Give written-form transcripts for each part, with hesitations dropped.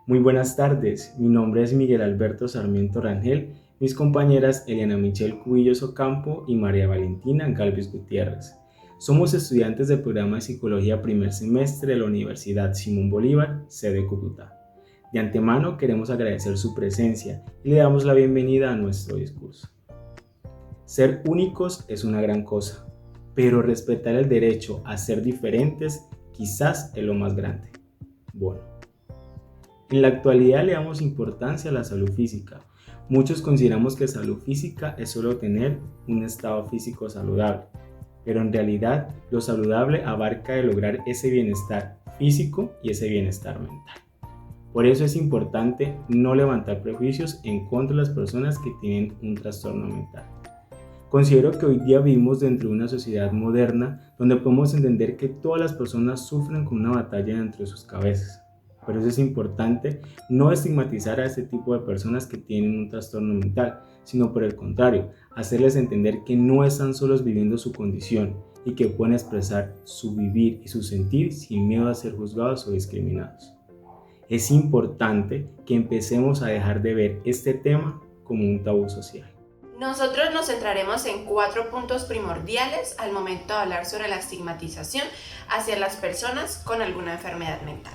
Muy buenas tardes, mi nombre es Miguel Alberto Sarmiento Rangel, mis compañeras Eliana Michelle Cubillos Ocampo y María Valentina Galvis Gutiérrez. Somos estudiantes del programa de Psicología primer semestre de la Universidad Simón Bolívar, sede Cúcuta. De antemano queremos agradecer su presencia y le damos la bienvenida a nuestro discurso. Ser únicos es una gran cosa, pero respetar el derecho a ser diferentes quizás es lo más grande. Bueno. En la actualidad le damos importancia a la salud física. Muchos consideramos que salud física es solo tener un estado físico saludable, pero en realidad lo saludable abarca de lograr ese bienestar físico y ese bienestar mental. Por eso es importante no levantar prejuicios en contra de las personas que tienen un trastorno mental. Considero que hoy día vivimos dentro de una sociedad moderna donde podemos entender que todas las personas sufren con una batalla dentro de sus cabezas. Por eso es importante no estigmatizar a este tipo de personas que tienen un trastorno mental, sino por el contrario, hacerles entender que no están solos viviendo su condición y que pueden expresar su vivir y su sentir sin miedo a ser juzgados o discriminados. Es importante que empecemos a dejar de ver este tema como un tabú social. Nosotros nos centraremos en 4 puntos primordiales al momento de hablar sobre la estigmatización hacia las personas con alguna enfermedad mental.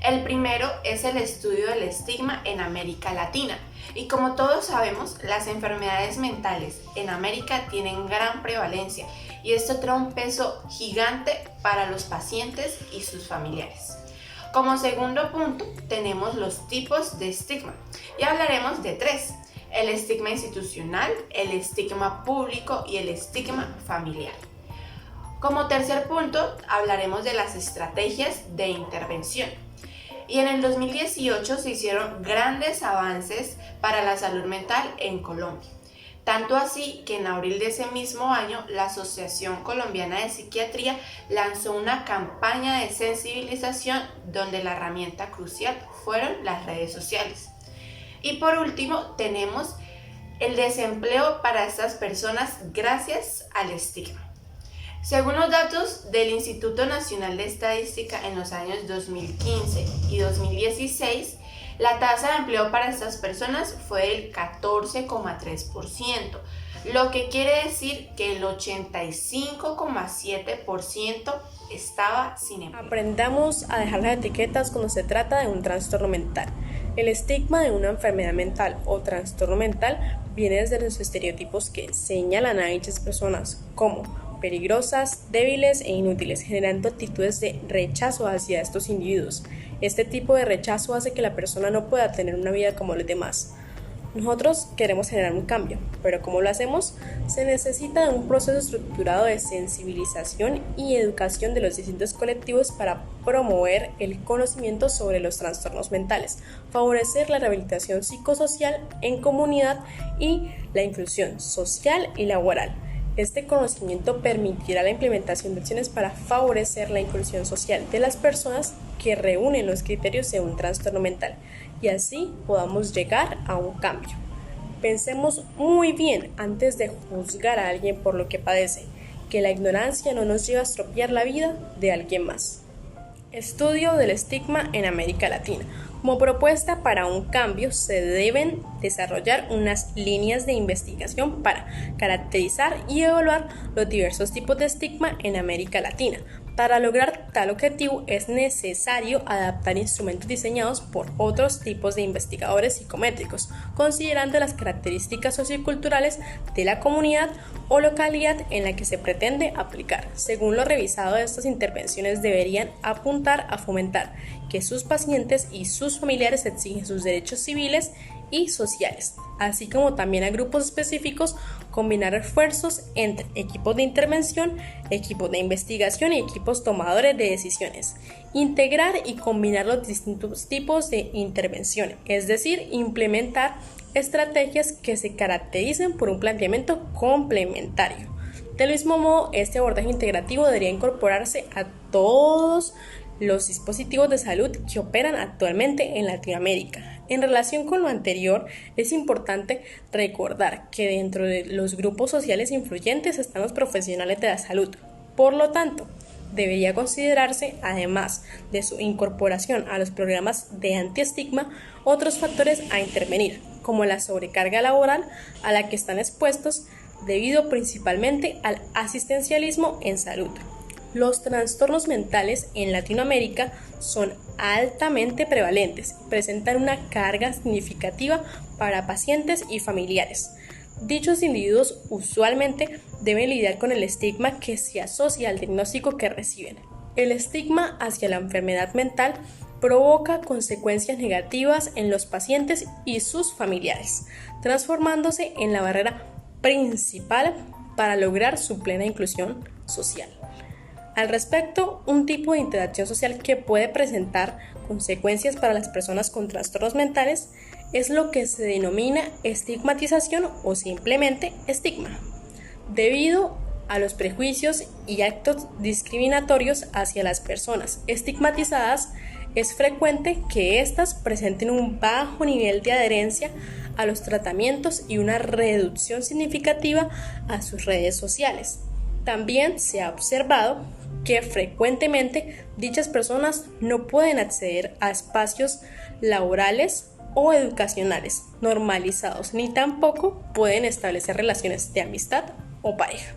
El primero es el estudio del estigma en América Latina. Y como todos sabemos, las enfermedades mentales en América tienen gran prevalencia y esto trae un peso gigante para los pacientes y sus familiares. Como segundo punto, tenemos los tipos de estigma y hablaremos de 3. El estigma institucional, el estigma público y el estigma familiar. Como tercer punto, hablaremos de las estrategias de intervención. Y en el 2018 se hicieron grandes avances para la salud mental en Colombia. Tanto así que en abril de ese mismo año, la Asociación Colombiana de Psiquiatría lanzó una campaña de sensibilización donde la herramienta crucial fueron las redes sociales. Y por último, tenemos el desempleo para estas personas gracias al estigma. Según los datos del Instituto Nacional de Estadística en los años 2015 y 2016, la tasa de empleo para estas personas fue del 14,3%, lo que quiere decir que el 85,7% estaba sin empleo. Aprendamos a dejar las etiquetas cuando se trata de un trastorno mental. El estigma de una enfermedad mental o trastorno mental viene desde los estereotipos que señalan a dichas personas como peligrosas, débiles e inútiles, generando actitudes de rechazo hacia estos individuos. Este tipo de rechazo hace que la persona no pueda tener una vida como los demás. Nosotros queremos generar un cambio, pero ¿cómo lo hacemos? Se necesita de un proceso estructurado de sensibilización y educación de los distintos colectivos para promover el conocimiento sobre los trastornos mentales, favorecer la rehabilitación psicosocial en comunidad y la inclusión social y laboral. Este conocimiento permitirá la implementación de acciones para favorecer la inclusión social de las personas que reúnen los criterios de un trastorno mental y así podamos llegar a un cambio. Pensemos muy bien antes de juzgar a alguien por lo que padece, que la ignorancia no nos lleva a estropear la vida de alguien más. Estudio del estigma en América Latina. Como propuesta para un cambio, se deben desarrollar unas líneas de investigación para caracterizar y evaluar los diversos tipos de estigma en América Latina. Para lograr tal objetivo es necesario adaptar instrumentos diseñados por otros tipos de investigadores psicométricos, considerando las características socioculturales de la comunidad o localidad en la que se pretende aplicar. Según lo revisado, estas intervenciones deberían apuntar a fomentar que sus pacientes y sus familiares exigen sus derechos civiles y sociales, así como también a grupos específicos, combinar esfuerzos entre equipos de intervención, equipos de investigación y equipos tomadores de decisiones, integrar y combinar los distintos tipos de intervención, es decir, implementar estrategias que se caractericen por un planteamiento complementario. Del mismo modo, este abordaje integrativo debería incorporarse a todos los dispositivos de salud que operan actualmente en Latinoamérica. En relación con lo anterior, es importante recordar que dentro de los grupos sociales influyentes están los profesionales de la salud. Por lo tanto, Debería considerarse, además de su incorporación a los programas de antiestigma, otros factores a intervenir, como la sobrecarga laboral a la que están expuestos debido principalmente al asistencialismo en salud. Los trastornos mentales en Latinoamérica son altamente prevalentes y presentan una carga significativa para pacientes y familiares. Dichos individuos usualmente deben lidiar con el estigma que se asocia al diagnóstico que reciben. El estigma hacia la enfermedad mental provoca consecuencias negativas en los pacientes y sus familiares, transformándose en la barrera principal para lograr su plena inclusión social. Al respecto, un tipo de interacción social que puede presentar consecuencias para las personas con trastornos mentales es lo que se denomina estigmatización o simplemente estigma. Debido a los prejuicios y actos discriminatorios hacia las personas estigmatizadas, es frecuente que éstas presenten un bajo nivel de adherencia a los tratamientos y una reducción significativa a sus redes sociales. También se ha observado que frecuentemente dichas personas no pueden acceder a espacios laborales o educacionales normalizados, ni tampoco pueden establecer relaciones de amistad o pareja.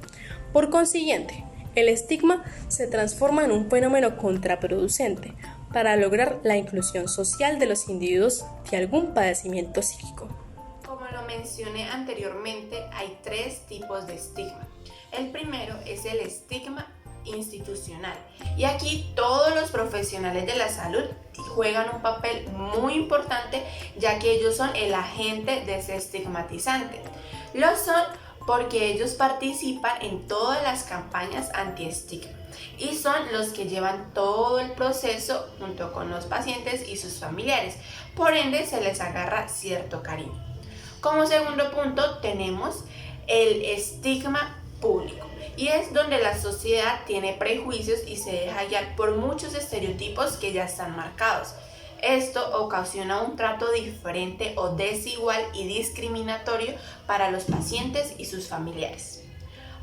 Por consiguiente, el estigma se transforma en un fenómeno contraproducente para lograr la inclusión social de los individuos de algún padecimiento psíquico. Como lo mencioné anteriormente, hay 3 tipos de estigma. El primero es el estigma institucional, y aquí todos los profesionales de la salud juegan un papel muy importante, ya que ellos son el agente desestigmatizante. Lo son porque ellos participan en todas las campañas antiestigma y son los que llevan todo el proceso junto con los pacientes y sus familiares, por ende se les agarra cierto cariño. Como segundo punto tenemos el estigma público, y es donde la sociedad tiene prejuicios y se deja guiar por muchos estereotipos que ya están marcados. Esto ocasiona un trato diferente o desigual y discriminatorio para los pacientes y sus familiares.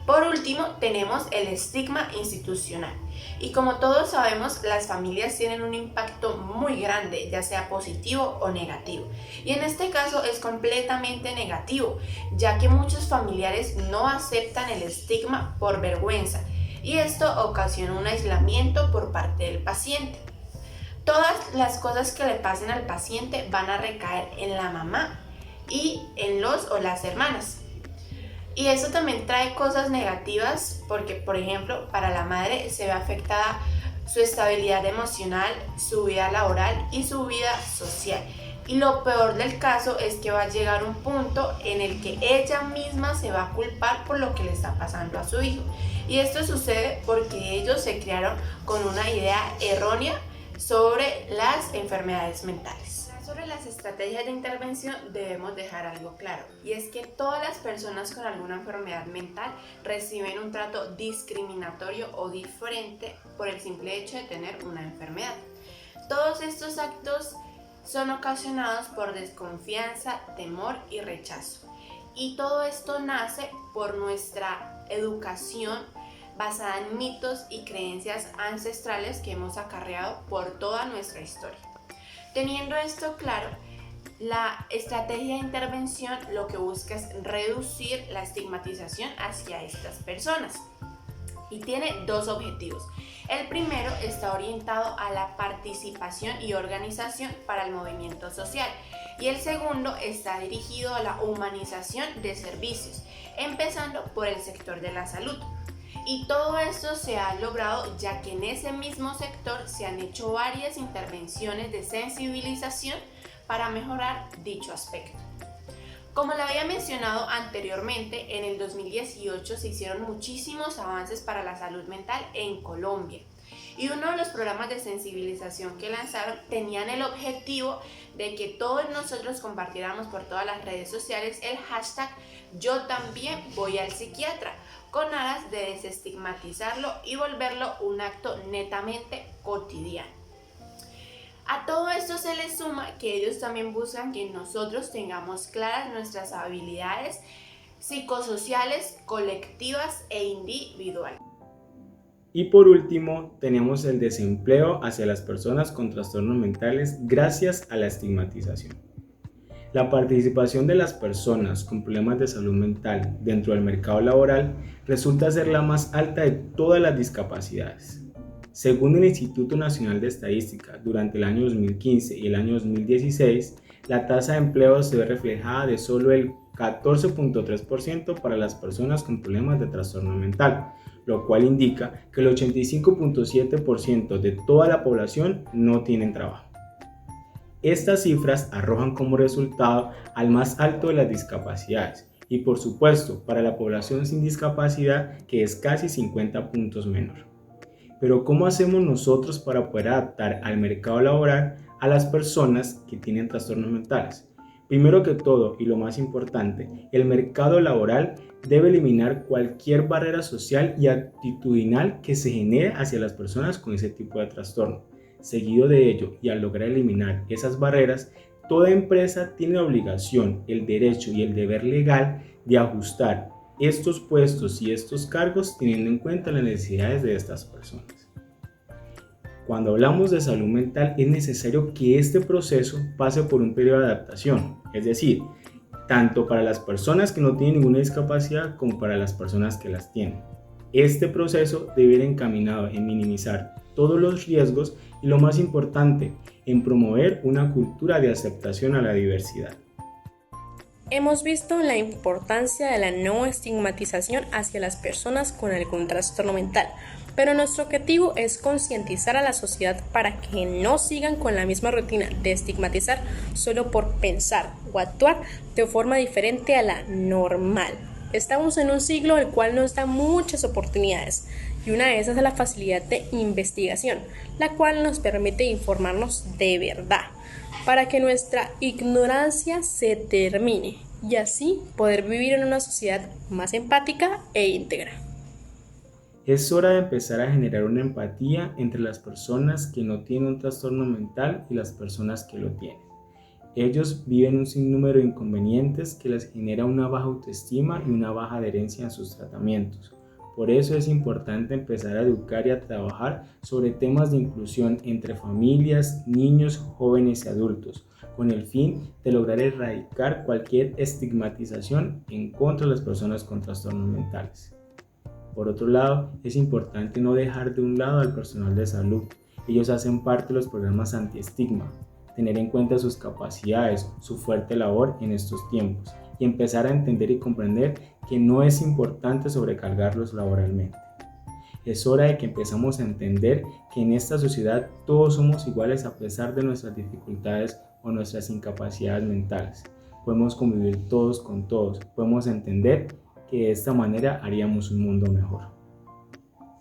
Por último, tenemos el estigma institucional. Y como todos sabemos, las familias tienen un impacto muy grande, ya sea positivo o negativo. Y en este caso es completamente negativo, ya que muchos familiares no aceptan el estigma por vergüenza. Y esto ocasiona un aislamiento por parte del paciente. Todas las cosas que le pasen al paciente van a recaer en la mamá y en los o las hermanas. Y eso también trae cosas negativas porque, por ejemplo, para la madre se ve afectada su estabilidad emocional, su vida laboral y su vida social. Y lo peor del caso es que va a llegar un punto en el que ella misma se va a culpar por lo que le está pasando a su hijo. Y esto sucede porque ellos se criaron con una idea errónea sobre las enfermedades mentales. Sobre las estrategias de intervención debemos dejar algo claro, y es que todas las personas con alguna enfermedad mental reciben un trato discriminatorio o diferente por el simple hecho de tener una enfermedad. Todos estos actos son ocasionados por desconfianza, temor y rechazo, y todo esto nace por nuestra educación basada en mitos y creencias ancestrales que hemos acarreado por toda nuestra historia. Teniendo esto claro, la estrategia de intervención lo que busca es reducir la estigmatización hacia estas personas y tiene 2 objetivos. El primero está orientado a la participación y organización para el movimiento social, y el segundo está dirigido a la humanización de servicios, empezando por el sector de la salud. Y todo esto se ha logrado ya que en ese mismo sector se han hecho varias intervenciones de sensibilización para mejorar dicho aspecto. Como lo había mencionado anteriormente, en el 2018 se hicieron muchísimos avances para la salud mental en Colombia. Y uno de los programas de sensibilización que lanzaron tenían el objetivo de que todos nosotros compartiéramos por todas las redes sociales el hashtag Yo también voy al psiquiatra, con aras de desestigmatizarlo y volverlo un acto netamente cotidiano. A todo esto se le suma que ellos también buscan que nosotros tengamos claras nuestras habilidades psicosociales, colectivas e individuales. Y por último, tenemos el desempleo hacia las personas con trastornos mentales gracias a la estigmatización. La participación de las personas con problemas de salud mental dentro del mercado laboral resulta ser la más alta de todas las discapacidades. Según el Instituto Nacional de Estadística, durante el año 2015 y el año 2016, la tasa de empleo se ve reflejada de solo el 14.3% para las personas con problemas de trastorno mental, lo cual indica que el 85.7% de toda la población no tienen trabajo. Estas cifras arrojan como resultado al más alto de las discapacidades y por supuesto para la población sin discapacidad, que es casi 50 puntos menor. Pero ¿cómo hacemos nosotros para poder adaptar al mercado laboral a las personas que tienen trastornos mentales? Primero que todo, y lo más importante, el mercado laboral debe eliminar cualquier barrera social y actitudinal que se genere hacia las personas con ese tipo de trastorno. Seguido de ello, y al lograr eliminar esas barreras, toda empresa tiene la obligación, el derecho y el deber legal de ajustar estos puestos y estos cargos teniendo en cuenta las necesidades de estas personas. Cuando hablamos de salud mental, es necesario que este proceso pase por un periodo de adaptación, es decir, tanto para las personas que no tienen ninguna discapacidad como para las personas que las tienen. Este proceso debe ir encaminado en minimizar todos los riesgos y lo más importante, en promover una cultura de aceptación a la diversidad. Hemos visto la importancia de la no estigmatización hacia las personas con algún trastorno mental, pero nuestro objetivo es concientizar a la sociedad para que no sigan con la misma rutina de estigmatizar solo por pensar o actuar de forma diferente a la normal. Estamos en un siglo el cual nos da muchas oportunidades y una de esas es la facilidad de investigación, la cual nos permite informarnos de verdad para que nuestra ignorancia se termine y así poder vivir en una sociedad más empática e íntegra. Es hora de empezar a generar una empatía entre las personas que no tienen un trastorno mental y las personas que lo tienen. Ellos viven un sinnúmero de inconvenientes que les genera una baja autoestima y una baja adherencia en sus tratamientos. Por eso es importante empezar a educar y a trabajar sobre temas de inclusión entre familias, niños, jóvenes y adultos, con el fin de lograr erradicar cualquier estigmatización en contra de las personas con trastornos mentales. Por otro lado, es importante no dejar de un lado al personal de salud. Ellos hacen parte de los programas anti-estigma, tener en cuenta sus capacidades, su fuerte labor en estos tiempos y empezar a entender y comprender que no es importante sobrecargarlos laboralmente. Es hora de que empezamos a entender que en esta sociedad todos somos iguales a pesar de nuestras dificultades o nuestras incapacidades mentales. Podemos convivir todos con todos, podemos entender que de esta manera haríamos un mundo mejor.